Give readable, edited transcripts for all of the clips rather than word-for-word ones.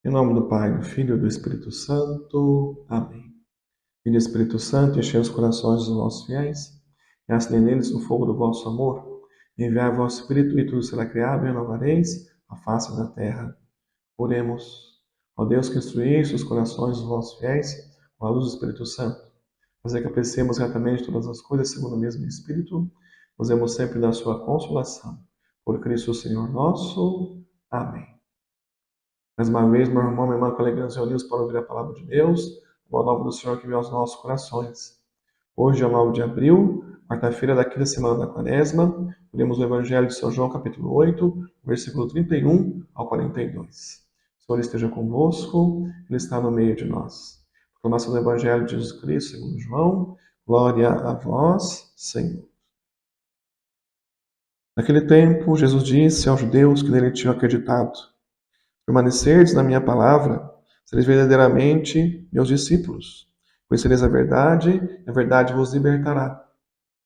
Em nome do Pai, do Filho e do Espírito Santo. Amém. Filho e Espírito Santo, enchei os corações dos vossos fiéis e acendei neles o fogo do vosso amor. Enviai o vosso Espírito e tudo será criado e renovareis a face da terra. Oremos. Ó Deus que instruísse os corações dos vossos fiéis com a luz do Espírito Santo, fazer que apreciemos retamente todas as coisas segundo o mesmo Espírito, gozemos sempre da sua consolação. Por Cristo Senhor nosso. Amém. Mais uma vez, meu irmão, minha irmã, com alegria nos reunimos para ouvir a palavra de Deus, a boa nova do Senhor que veio aos nossos corações. Hoje é 9 de abril, quarta-feira da quinta semana da Quaresma, lemos o Evangelho de São João, capítulo 8, versículo 31 ao 42. O Senhor esteja convosco, Ele está no meio de nós. Proclamação do Evangelho de Jesus Cristo, segundo João, glória a vós, Senhor. Naquele tempo, Jesus disse aos judeus que nele tinham acreditado: permanecerdes na minha palavra, sereis verdadeiramente meus discípulos. Conhecereis a verdade vos libertará.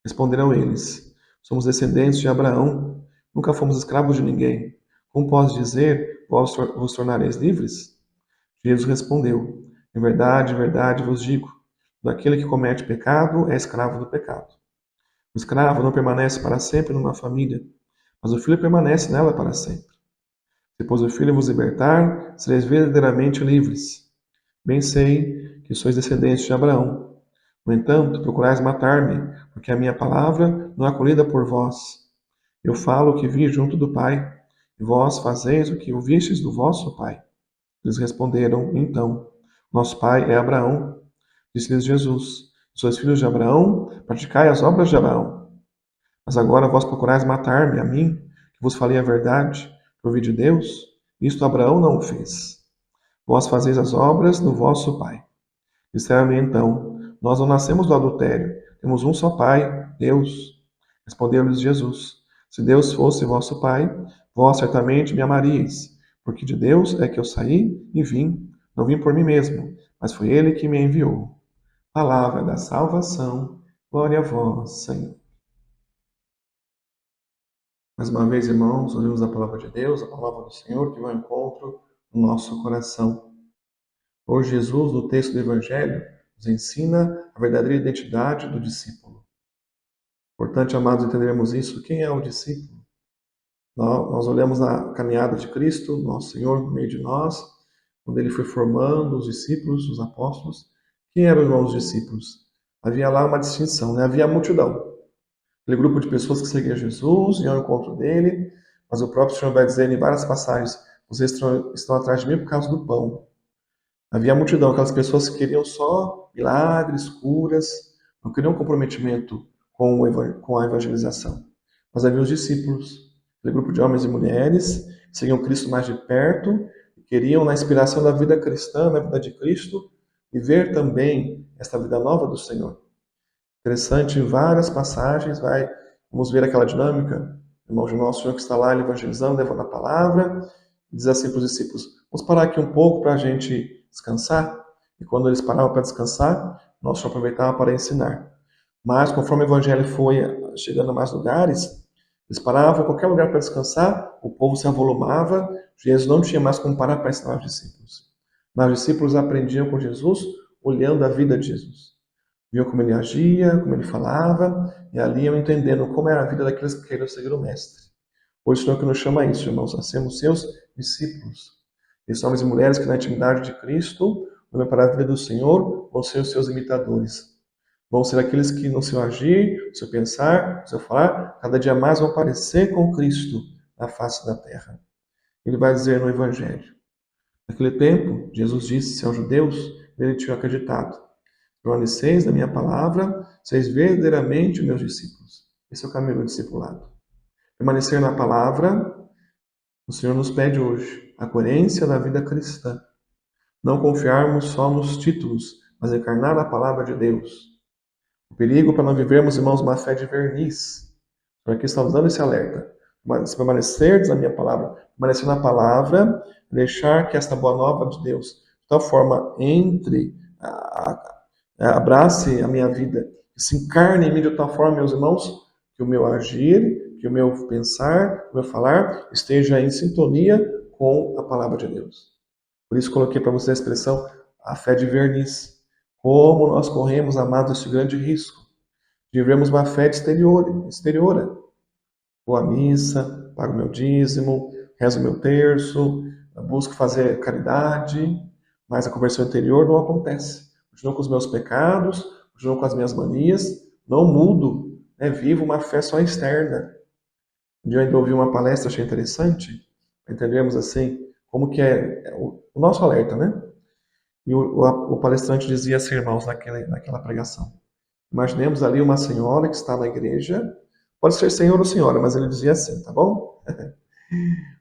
Responderão eles: somos descendentes de Abraão, nunca fomos escravos de ninguém. Como posso dizer, vós vos tornareis livres? Jesus respondeu: em verdade vos digo, aquele que comete pecado é escravo do pecado. O escravo não permanece para sempre numa família, mas o filho permanece nela para sempre. Depois o Filho vos libertar, sereis verdadeiramente livres. Bem sei que sois descendentes de Abraão. No entanto, procurais matar-me, porque a minha palavra não é acolhida por vós. Eu falo o que vi junto do Pai, e vós fazeis o que ouvistes do vosso pai. Eles responderam, então, nosso pai é Abraão. Disse-lhes Jesus: sois filhos de Abraão, praticai as obras de Abraão. Mas agora vós procurais matar-me, a mim, que vos falei a verdade, que ouvi de Deus. Isto Abraão não o fez. Vós fazeis as obras do vosso pai. Disseram-lhe então: nós não nascemos do adultério, temos um só pai, Deus. Respondeu-lhes Jesus: se Deus fosse vosso pai, vós certamente me amaríeis, porque de Deus é que eu saí e vim. Não vim por mim mesmo, mas foi ele que me enviou. Palavra da salvação. Glória a vós, Senhor. Mais uma vez, irmãos, ouvimos a palavra de Deus, a palavra do Senhor que vai ao encontro no nosso coração. Hoje, Jesus, no texto do Evangelho, nos ensina a verdadeira identidade do discípulo. Importante, amados, entendermos isso. Quem é o discípulo? Nós olhamos na caminhada de Cristo, nosso Senhor, no meio de nós, quando ele foi formando os discípulos, os apóstolos. Quem eram os irmãos discípulos? Havia lá uma distinção, né? Havia a multidão. Aquele grupo de pessoas que seguia Jesus, iam ao encontro dele, mas o próprio Senhor vai dizer em várias passagens: vocês estão atrás de mim por causa do pão. Havia a multidão, aquelas pessoas que queriam só milagres, curas, não queriam comprometimento com a evangelização. Mas havia os discípulos, aquele grupo de homens e mulheres que seguiam Cristo mais de perto, e queriam, na inspiração da vida cristã, na vida de Cristo, viver também esta vida nova do Senhor. Interessante, em várias passagens, vamos ver aquela dinâmica. O irmão de nosso Senhor que está lá, ele evangelizando, levando a palavra, diz assim para os discípulos: vamos parar aqui um pouco para a gente descansar. E quando eles paravam para descansar, nós só aproveitava para ensinar. Mas conforme o evangelho foi chegando a mais lugares, eles paravam em qualquer lugar para descansar, o povo se avolumava, Jesus não tinha mais como parar para ensinar os discípulos. Mas os discípulos aprendiam com Jesus, olhando a vida de Jesus. Viam como ele agia, como ele falava, e ali iam entendendo como era a vida daqueles que queriam seguir o Mestre. Hoje o Senhor que nos chama a isso, irmãos, a sermos seus discípulos. Esses homens e mulheres que na intimidade de Cristo, olhando para a vida do Senhor, vão ser os seus imitadores. Vão ser aqueles que no seu agir, no seu pensar, no seu falar, cada dia mais vão parecer com Cristo na face da terra. Ele vai dizer no Evangelho: naquele tempo, Jesus disse aos judeus, nele tinham acreditado: permaneceis na minha palavra, seis verdadeiramente meus discípulos. Esse é o caminho do discipulado. Permanecer na palavra, o Senhor nos pede hoje a coerência da vida cristã. Não confiarmos só nos títulos, mas encarnar a palavra de Deus. O perigo para não vivermos, irmãos, uma fé de verniz. Por aqui estamos dando esse alerta. Se permanecerdes na minha palavra, permanecer na palavra, deixar que esta boa nova de Deus, de tal forma, abrace a minha vida, que se encarne em mim de tal forma, meus irmãos, que o meu agir, que o meu pensar, o meu falar esteja em sintonia com a palavra de Deus. Por isso coloquei para você a expressão a fé de verniz. Como nós corremos, amados, esse grande risco de vivermos uma fé exterior. Vou à missa, pago meu dízimo, rezo meu terço, busco fazer caridade, mas a conversão interior não acontece. Continuo com os meus pecados, continuo com as minhas manias, não mudo, né? Vivo uma fé só externa. Um dia eu ainda ouvi uma palestra, achei interessante, para entendermos assim, como que é o nosso alerta, né? E o palestrante dizia assim, irmãos, naquela pregação. Imaginemos ali uma senhora que está na igreja, pode ser senhor ou senhora, mas ele dizia assim, tá bom?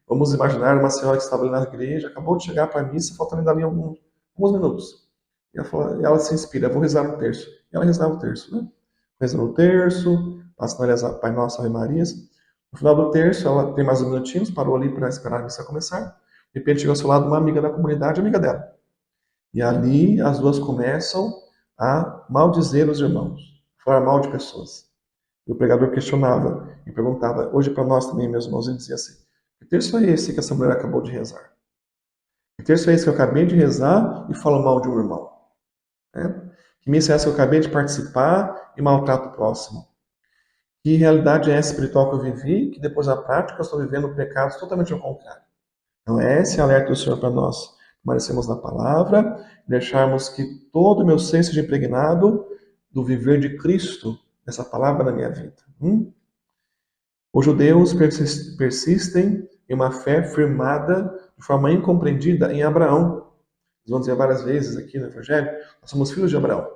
Vamos imaginar uma senhora que estava ali na igreja, acabou de chegar para a missa, faltando ainda ali alguns minutos. E ela se inspira, vou rezar o terço. E ela rezava o terço, né? Rezando o terço, passando ali as Pai Nosso, Ave Marias. No final do terço, ela tem mais uns minutinhos, parou ali para esperar a missa começar. De repente chegou ao seu lado uma amiga da comunidade, amiga dela. E ali as duas começam a maldizer os irmãos, falar mal de pessoas. E o pregador questionava e perguntava, hoje para nós também, meus irmãos, ele dizia assim, que terço é esse que essa mulher acabou de rezar? Que terço é esse que eu acabei de rezar e falo mal de um irmão? Né? Que missa é essa que eu acabei de participar e maltrato o próximo? Que realidade é essa espiritual que eu vivi, que depois na prática eu estou vivendo pecados totalmente ao contrário? Então, esse é o alerta do Senhor para nós. Permanecemos na palavra, deixarmos que todo o meu ser seja impregnado do viver de Cristo, dessa palavra na minha vida. Os judeus persistem em uma fé firmada de forma incompreendida em Abraão. Nós vamos dizer várias vezes aqui no Evangelho, nós somos filhos de Abraão.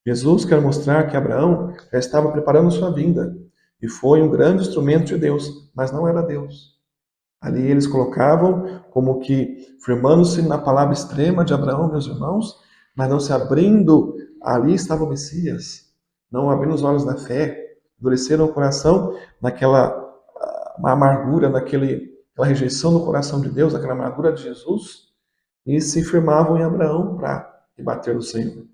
Jesus quer mostrar que Abraão já estava preparando sua vinda e foi um grande instrumento de Deus, mas não era Deus. Ali eles colocavam como que firmando-se na palavra extrema de Abraão, meus irmãos, mas não se abrindo, ali estava o Messias, não abrindo os olhos da fé, endureceram o coração naquela uma amargura, aquela rejeição no coração de Deus, aquela amargura de Jesus, e se firmavam em Abraão para rebater no Senhor.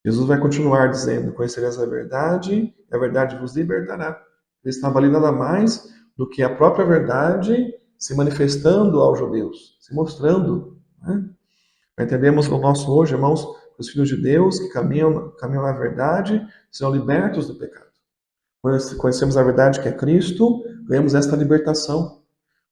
Jesus vai continuar dizendo, conhecereis a verdade, e a verdade vos libertará. Ele estava ali nada mais do que a própria verdade se manifestando aos judeus, se mostrando. Entendemos o nosso hoje, irmãos, os filhos de Deus que caminham na verdade serão libertos do pecado. Conhecemos a verdade que é Cristo, ganhamos esta libertação.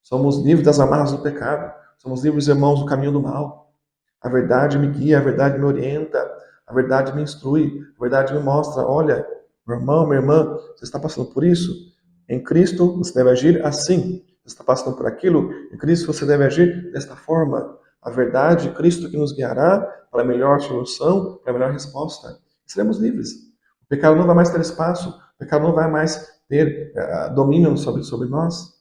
Somos livres das amarras do pecado. Somos livres, irmãos, do caminho do mal. A verdade me guia, a verdade me orienta, a verdade me instrui, a verdade me mostra, olha, meu irmão, minha irmã, você está passando por isso? Em Cristo você deve agir assim. Você está passando por aquilo? Em Cristo você deve agir desta forma. A verdade, Cristo que nos guiará para a melhor solução, para a melhor resposta. Seremos livres. O pecado não vai mais ter espaço, o pecado não vai mais ter domínio sobre nós.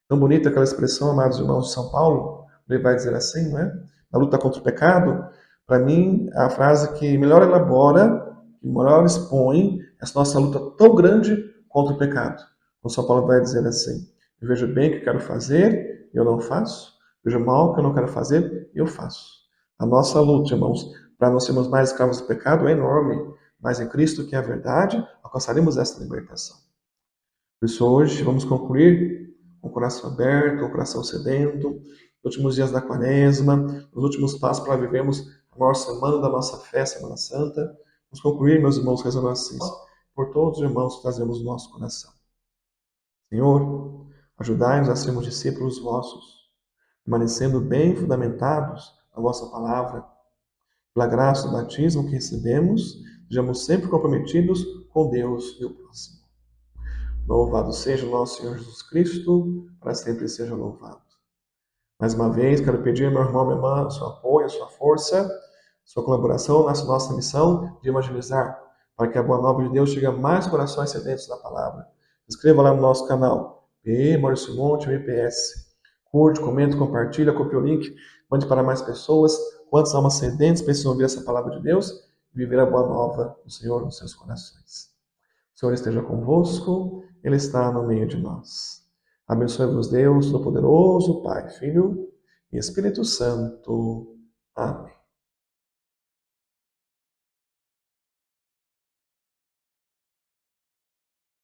Tão bonita aquela expressão, amados irmãos de São Paulo, ele vai dizer assim, não é? Na luta contra o pecado, para mim, a frase que melhor elabora, que melhor expõe essa nossa luta tão grande contra o pecado. O São Paulo vai dizer assim, eu vejo bem o que quero fazer, eu não faço, vejo mal o que eu não quero fazer, eu faço. A nossa luta, irmãos, para não sermos mais escravos do pecado é enorme, mas em Cristo, que é a verdade, alcançaremos essa libertação. Por isso, hoje, vamos concluir com o coração aberto, com o coração sedento, nos últimos dias da quaresma, nos últimos passos para vivermos a maior semana da nossa fé, Semana Santa. Vamos concluir, meus irmãos, rezando assim, por todos os irmãos que trazemos no nosso coração. Senhor, ajudai-nos a sermos discípulos vossos, permanecendo bem fundamentados na vossa palavra. Pela graça do batismo que recebemos, sejamos sempre comprometidos com Deus e o próximo. Louvado seja o nosso Senhor Jesus Cristo, para sempre seja louvado. Mais uma vez, quero pedir, meu irmão, minha irmã, seu apoio, sua força, sua colaboração nessa nossa missão de evangelizar, para que a boa nova de Deus chegue a mais corações sedentos da palavra. Se inscreva lá no nosso canal, PE Maurício Monte, MPS. Curte, comenta, compartilha, copie o link, mande para mais pessoas. Quantas almas sedentes precisam ouvir essa palavra de Deus e viver a boa nova do Senhor nos seus corações. O Senhor esteja convosco, Ele está no meio de nós. Abençoe-vos Deus, Todo-Poderoso, Pai, Filho e Espírito Santo. Amém.